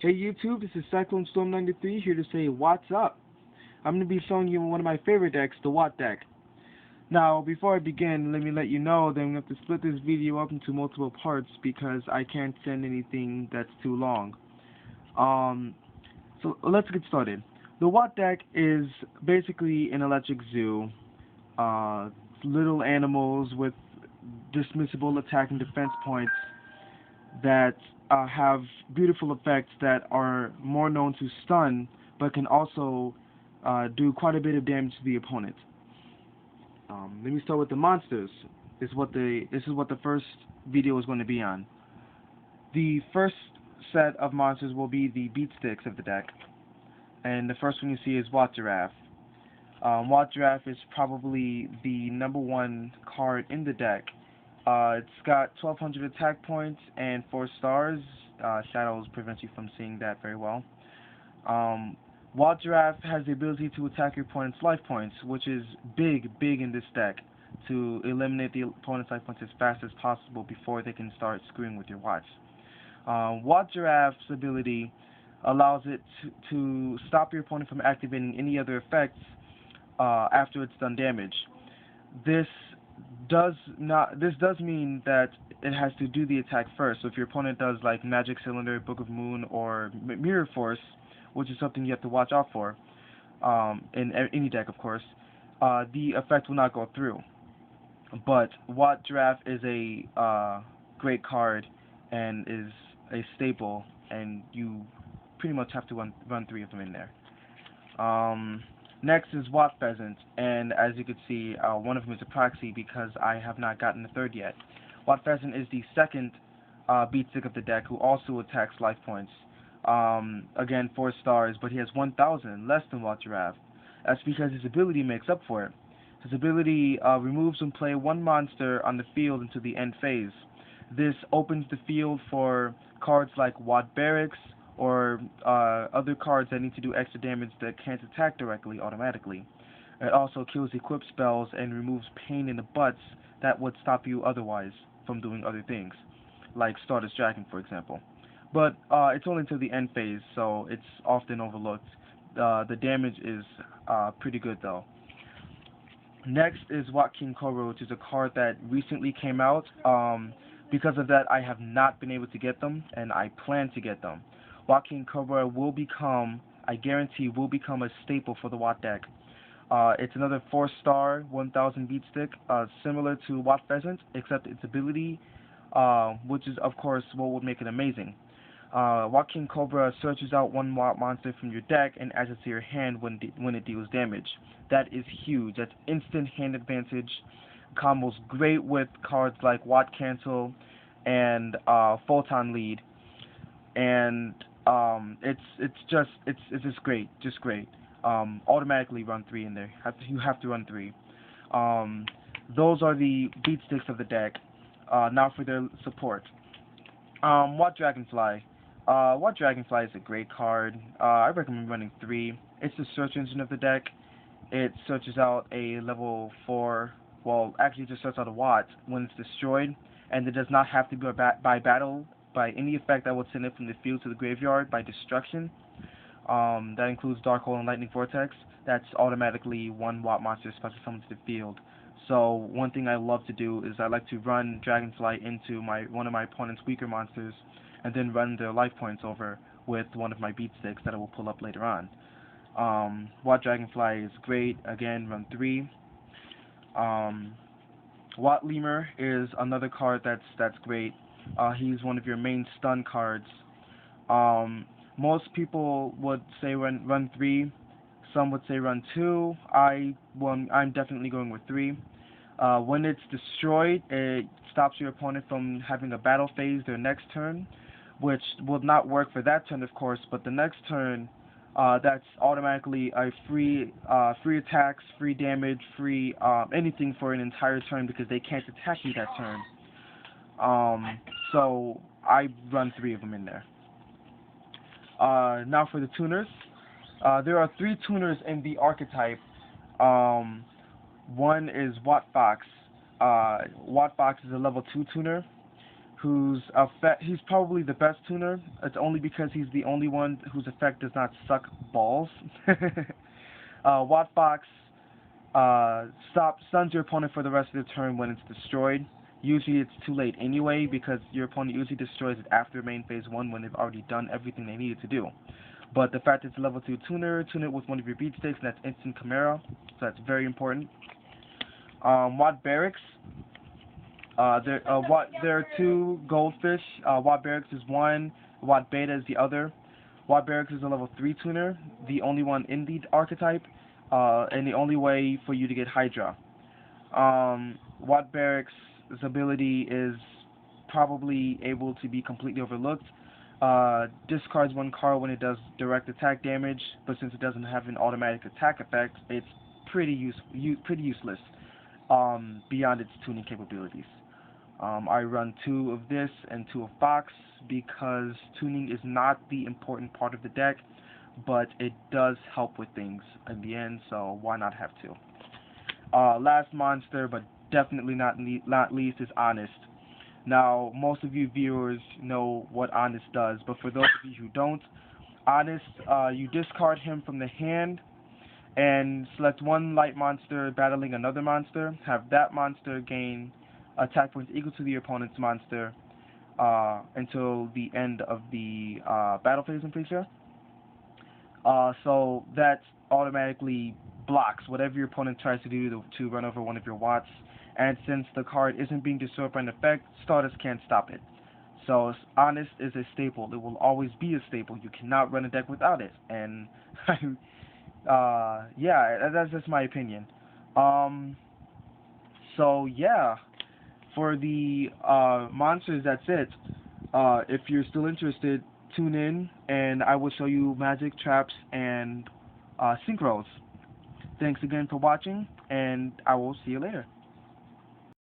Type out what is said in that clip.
Hey YouTube, this is Cyclone Storm 93 here to say what's up. I'm going to be showing you one of my favorite decks, the Watt deck. Now, before I begin, let me let you know that I'm going to have to split this video up into multiple parts because I can't send anything that's too long. So let's get started. The Watt deck is basically an electric zoo. Little animals with dismissible attack and defense points that have beautiful effects that are more known to stun, but can also do quite a bit of damage to the opponent. Let me start with the monsters. This is what the first video is going to be on. The first set of monsters will be the beat sticks of the deck, and the first one you see is Watt Giraffe. Watt Giraffe is probably the #1 card in the deck. It's got 1200 attack points and 4 stars. Shadows prevent you from seeing that very well. Watt Giraffe has the ability to attack your opponent's life points, which is big in this deck, to eliminate the opponent's life points as fast as possible before they can start screwing with your Watts. Watt Giraffe's ability allows it to stop your opponent from activating any other effects after it's done damage. This does mean that it has to do the attack first. So if your opponent does like Magic Cylinder, Book of Moon, or Mirror Force, which is something you have to watch out for in any deck, of course, the effect will not go through. But Watt Giraffe is a great card and is a staple, and you pretty much have to run 3 of them in there. Next is Watt Pheasant, and as you can see, one of them is a proxy because I have not gotten the third yet. Watt Pheasant is the second beat stick of the deck who also attacks life points. Again, 4 stars, but he has 1,000, less than Watt Giraffe. That's because his ability makes up for it. His ability removes when play 1 monster on the field into the end phase. This opens the field for cards like Watt Barracks, or other cards that need to do extra damage that can't attack directly automatically. It also kills equipped spells and removes pain in the butts that would stop you otherwise from doing other things, like Stardust Dragon, for example. But it's only until the end phase, so it's often overlooked. The damage is pretty good, though. Next is Watt King Cobra, which is a card that recently came out. Because of that, I have not been able to get them, and I plan to get them. Watt King Cobra will become, I guarantee, will become a staple for the Watt deck. It's another 4-star, 1,000 beat stick, similar to Watt Pheasant, except its ability, which is, of course, what would make it amazing. Watt King Cobra searches out 1 Watt monster from your deck and adds it to your hand when it deals damage. That is huge. That's instant hand advantage. Combos great with cards like Watt Cancel and Photon Lead, and it's just great. Automatically run 3 in there. You have to run 3. Those are the beat sticks of the deck. Now for their support. Watt Dragonfly. Watt Dragonfly is a great card. I recommend running 3. It's the search engine of the deck. It searches out a level 4. Well, actually, it just searches out a Watt when it's destroyed, and it does not have to be by battle, by any effect that would send it from the field to the graveyard by destruction. That includes Dark Hole and Lightning Vortex. That's automatically 1 Watt monster special summon to the field. So one thing I love to do is I like to run Dragonfly into one of my opponent's weaker monsters, and then run their life points over with one of my beat sticks that I will pull up later on. Watt Dragonfly is great. Again, run 3. Watt Lemur is another card that's great. He's one of your main stun cards. Most people would say run 3. Some would say run 2. I'm definitely going with 3. When it's destroyed, it stops your opponent from having a battle phase their next turn, which will not work for that turn, of course, but the next turn, that's automatically a free attacks, free damage, free anything for an entire turn because they can't attack you that turn. So I run 3 of them in there. Now for the tuners. There are 3 tuners in the archetype. One is Watt Fox. Watt Fox is a level 2 tuner. whose effect, he's probably the best tuner. It's only because he's the only one whose effect does not suck balls. Watt Fox stuns your opponent for the rest of the turn when it's destroyed. Usually it's too late anyway because your opponent usually destroys it after main phase 1 when they've already done everything they needed to do. But the fact it's a level 2 tuner, tune it with one of your beat sticks, and that's instant Chimera, so that's very important. Watt Barracks. There are two goldfish. Watt Barracks is one, Watt Beta is the other. Watt Barracks is a level 3 tuner, the only one in the archetype, and the only way for you to get Hydra. Watt Barracks' ability is probably able to be completely overlooked. Discards one card when it does direct attack damage, but since it doesn't have an automatic attack effect, it's pretty useless beyond its tuning capabilities. I run 2 of this and 2 of Fox because tuning is not the important part of the deck, but it does help with things in the end, so why not have 2? Last monster, but definitely not least, is Honest. Now, most of you viewers know what Honest does, but for those of you who don't, Honest, you discard him from the hand and select one light monster battling another monster. Have that monster gain attack points equal to the opponent's monster until the end of the battle phase, I'm pretty sure. So that automatically blocks whatever your opponent tries to do to run over one of your Watts. And since the card isn't being destroyed by an effect, Stardust can't stop it. So Honest is a staple. It will always be a staple. You cannot run a deck without it. And yeah, that's just my opinion. So yeah, for the monsters, that's it. If you're still interested, tune in, and I will show you magic, traps, and synchros. Thanks again for watching, and I will see you later.